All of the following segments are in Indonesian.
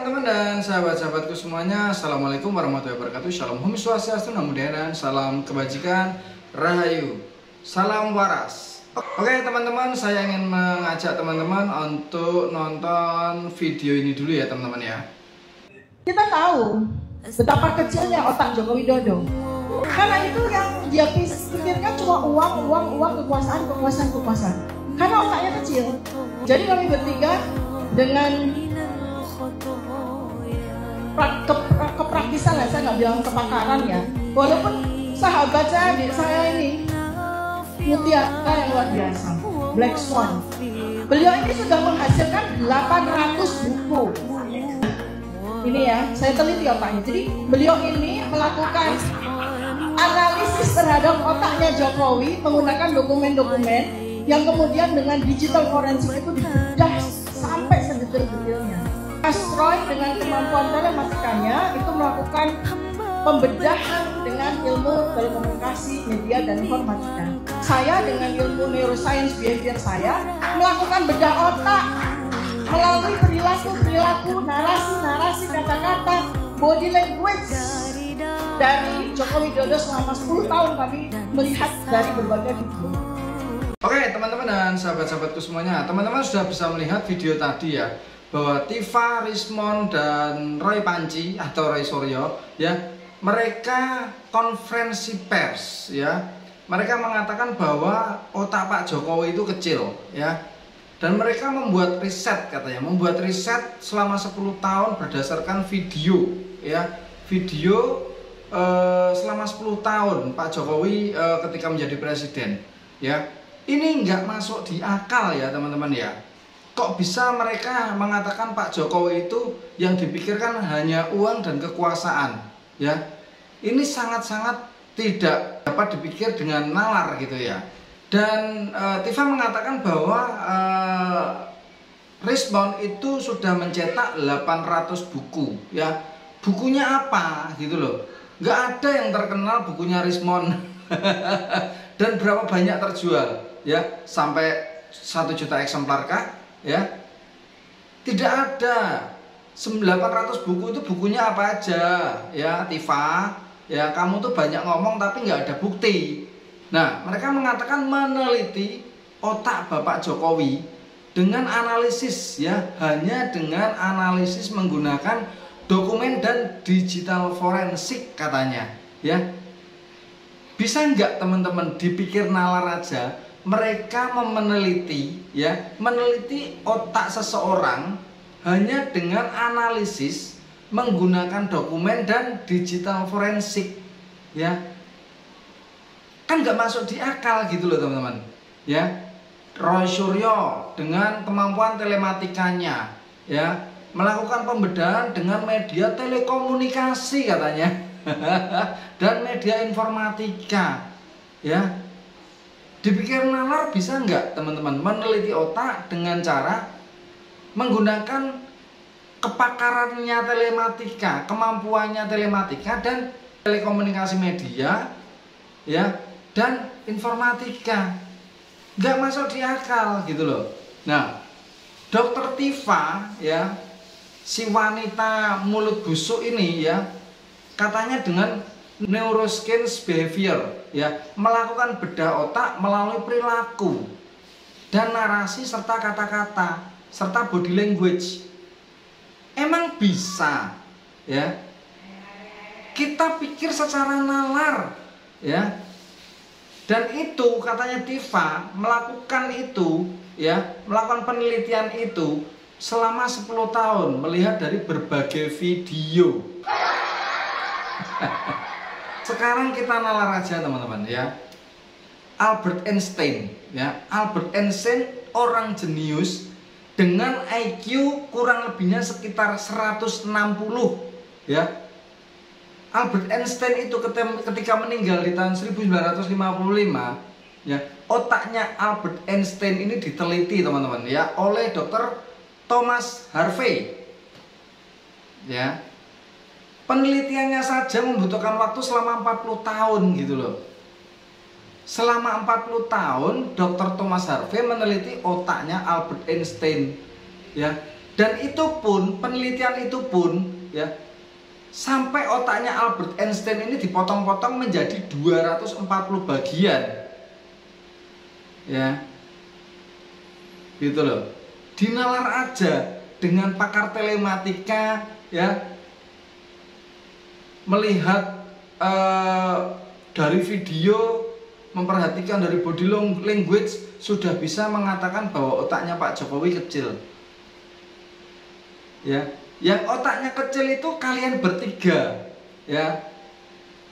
teman-teman dan sahabat-sahabatku semuanya, Assalamualaikum warahmatullahi wabarakatuh. Shalom Om Swastiastu, Namo Buddhaya, salam kebajikan, rahayu, salam waras. Oke teman-teman, saya ingin mengajak teman-teman untuk nonton video ini dulu ya teman-teman ya. Kita tahu betapa kecilnya otak Joko Widodo. Karena itu yang dia pikirkan cuma uang, kekuasaan. Karena otaknya kecil. Jadi kami bertiga dengan kepraktisan lah, saya nggak bilang kepakaran ya. Walaupun sahabat saya, adik saya ini mutiara yang luar biasa, Black Swan. Beliau ini sudah menghasilkan 800 buku. Ini ya, saya teliti otaknya. Jadi beliau ini melakukan analisis terhadap otaknya Jokowi menggunakan dokumen-dokumen yang kemudian dengan digital forensik itu dibedah sampai sedetil-detilnya. Mas Roy dengan kemampuan telematikanya itu melakukan pembedahan dengan ilmu telekomunikasi, media, dan informatika. Saya dengan ilmu neuroscience behavior saya melakukan bedah otak melalui perilaku, narasi, kata-kata, body language dari Joko Widodo selama 10 tahun kami melihat dari berbagai video. Oke teman-teman dan sahabat-sahabatku semuanya, teman-teman sudah bisa melihat video tadi ya, bahwa Tifa, Rismond, dan Roy Panci atau Roy Suryo ya, mereka konferensi pers ya, mereka mengatakan bahwa otak Pak Jokowi itu kecil ya, dan mereka membuat riset, katanya membuat riset selama 10 tahun berdasarkan video ya, video selama 10 tahun Pak Jokowi ketika menjadi presiden ya. Ini nggak masuk di akal ya teman-teman ya. Kok bisa mereka mengatakan Pak Jokowi itu yang dipikirkan hanya uang dan kekuasaan ya. Ini sangat-sangat tidak dapat dipikir dengan nalar gitu ya. Dan Tifa mengatakan bahwa Rismond itu sudah mencetak 800 buku ya. Bukunya apa gitu loh. Nggak ada yang terkenal bukunya Rismond. Dan berapa banyak terjual ya, sampai 1 juta eksemplar kah ya? Tidak ada. 800 buku itu bukunya apa aja ya Tifa ya, kamu tuh banyak ngomong tapi nggak ada bukti. Nah mereka mengatakan meneliti otak Bapak Jokowi dengan analisis ya, hanya dengan analisis menggunakan dokumen dan digital forensik katanya ya. Bisa nggak teman-teman dipikir nalar aja, mereka meneliti ya, meneliti otak seseorang hanya dengan analisis menggunakan dokumen dan digital forensik ya. Kan nggak masuk di akal gitu loh teman-teman ya. Roy Suryo dengan kemampuan telematikanya ya, melakukan pembedahan dengan media telekomunikasi katanya dan media informatika ya. Dipikir nalar bisa nggak teman-teman meneliti otak dengan cara menggunakan kepakarannya telematika, kemampuannya telematika dan telekomunikasi media ya, dan informatika. Nggak masuk di akal gitu loh. Nah Dokter Tifa ya, si wanita mulut busuk ini ya, katanya dengan neuroscience behavior ya, melakukan bedah otak melalui perilaku dan narasi serta kata-kata serta body language. Emang bisa ya kita pikir secara nalar ya. Dan itu katanya Tifa melakukan itu ya, melakukan penelitian itu selama 10 tahun melihat dari berbagai video. Sekarang kita nalar aja teman-teman ya. Albert Einstein ya, Albert Einstein orang jenius dengan IQ kurang lebihnya sekitar 160 ya. Albert Einstein itu ketika meninggal di tahun 1955 ya, otaknya Albert Einstein ini diteliti teman-teman ya oleh Dr. Thomas Harvey ya. Penelitiannya saja membutuhkan waktu selama 40 tahun gitu loh. Selama 40 tahun Dr. Thomas Harvey meneliti otaknya Albert Einstein ya. Dan itu pun, penelitian itu pun ya, sampai otaknya Albert Einstein ini dipotong-potong menjadi 240 bagian. Ya. Gitu loh. Dinalar aja dengan pakar telematika ya, melihat dari video, memperhatikan dari body language, sudah bisa mengatakan bahwa otaknya Pak Jokowi kecil. Ya, yang otaknya kecil itu kalian bertiga, ya.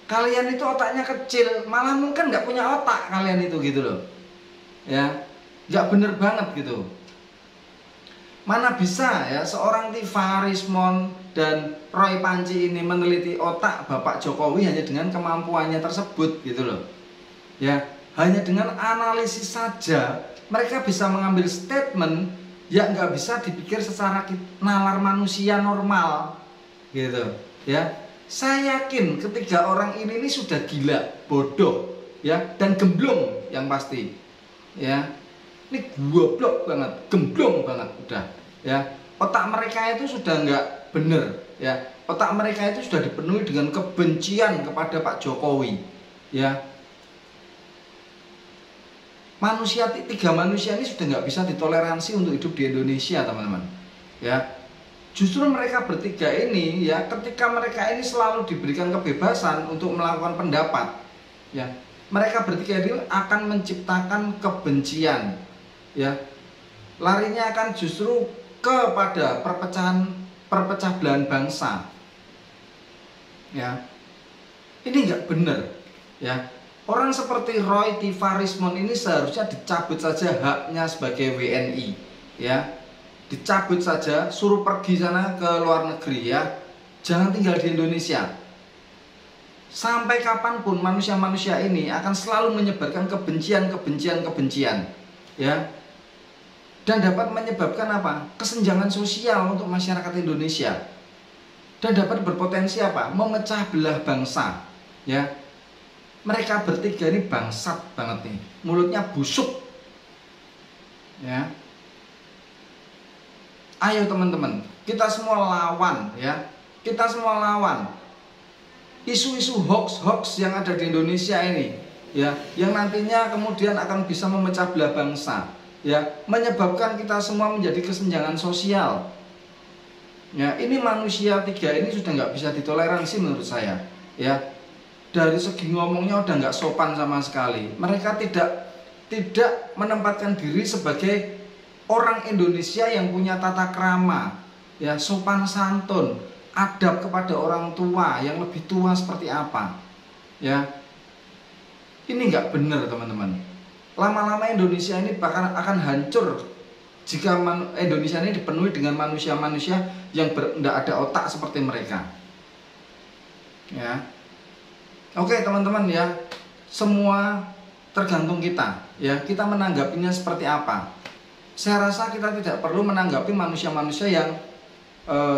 Kalian itu otaknya kecil, malah mungkin nggak punya otak kalian itu gitu loh. Ya, nggak bener banget gitu. Mana bisa ya seorang Tifa Rismon dan Roy Panci ini meneliti otak Bapak Jokowi hanya dengan kemampuannya tersebut gitu loh. Ya, hanya dengan analisis saja mereka bisa mengambil statement yang nggak bisa dipikir secara nalar manusia normal gitu ya. Saya yakin ketiga orang ini sudah gila, bodoh ya, dan gemblong yang pasti ya. Ini goblok banget, gemblong banget udah ya. Otak mereka itu sudah nggak bener ya. Otak mereka itu sudah dipenuhi dengan kebencian kepada Pak Jokowi ya. Tiga manusia ini sudah nggak bisa ditoleransi untuk hidup di Indonesia, teman-teman ya. Justru mereka bertiga ini ya, ketika mereka ini selalu diberikan kebebasan untuk melakukan pendapat ya, mereka bertiga ini akan menciptakan kebencian ya, larinya akan justru kepada perpecah belahan bangsa ya. Ini nggak benar ya. Orang seperti Roy Tifa Rismon ini seharusnya dicabut saja haknya sebagai WNI ya, dicabut saja, suruh pergi sana ke luar negeri ya, jangan tinggal di Indonesia. Sampai kapanpun manusia-manusia ini akan selalu menyebarkan kebencian ya, dan dapat menyebabkan apa? Kesenjangan sosial untuk masyarakat Indonesia, dan dapat berpotensi apa? Memecah belah bangsa ya. Mereka bertiga ini bangsat banget nih, mulutnya busuk ya. Ayo teman-teman, kita semua lawan ya, kita semua lawan isu-isu hoax yang ada di Indonesia ini ya, yang nantinya kemudian akan bisa memecah belah bangsa ya, menyebabkan kita semua menjadi kesenjangan sosial ya. Ini manusia tiga ini sudah nggak bisa ditoleransi menurut saya ya. Dari segi ngomongnya udah nggak sopan sama sekali. Mereka tidak menempatkan diri sebagai orang Indonesia yang punya tata krama ya, sopan santun, adab kepada orang tua yang lebih tua seperti apa ya. Ini nggak benar teman-teman. Lama-lama Indonesia ini bahkan akan hancur jika Indonesia ini dipenuhi dengan manusia-manusia yang tidak ada otak seperti mereka ya. Oke teman-teman ya, semua tergantung kita ya, kita menanggapinya seperti apa. Saya rasa kita tidak perlu menanggapi manusia-manusia yang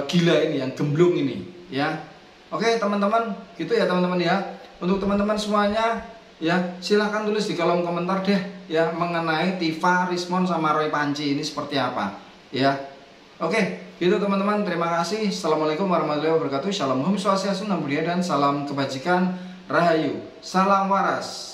gila ini, yang gemblung ini ya. Oke teman-teman, gitu ya teman-teman ya. Untuk teman-teman semuanya ya, silahkan tulis di kolom komentar deh ya, mengenai Tifa Rismon sama Roy Panci ini seperti apa ya. Oke, gitu teman-teman, terima kasih. Assalamualaikum warahmatullahi wabarakatuh. Shalom, Om Swastiastu, Namo Buddhaya, dan salam kebajikan. Rahayu, salam waras.